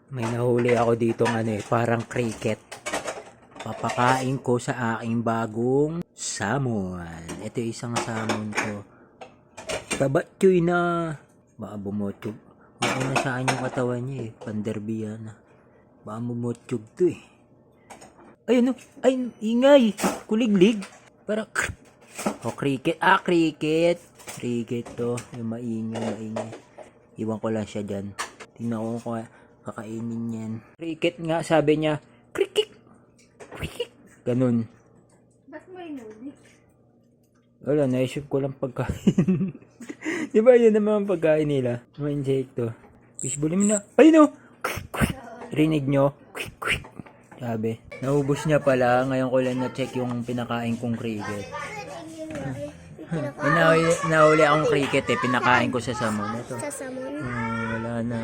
May nahuli ako dito parang cricket. Papakain ko sa aking bagong salmon. Ito yung isang salmon ko. Tabatchoy na. Baka bumotsyog. Okay na sa akin yung katawan niya Panderby yan. Baka bumotsyog to Ayun ay, ingay. Kuliglig. Para cricket. Cricket. Cricket to. Yung maingay. Iwan ko lang siya dyan. Tingnan ko kung kakainin yan. Cricket nga, sabi niya. Cricket. Cricket. Ganun. Ba't may nuli? Wala, naisip ko lang pagkain. Di ba yun naman ang pagkain nila? Mga insekto. Fishbowl mo na. Ayun Rinig nyo? Sabi. Naubos niya pala. Ngayon ko lang na-check yung pinakain kong cricket. Nahuli akong cricket Pinakain ko sa salmon. Ito. Sa salmon? Wala na.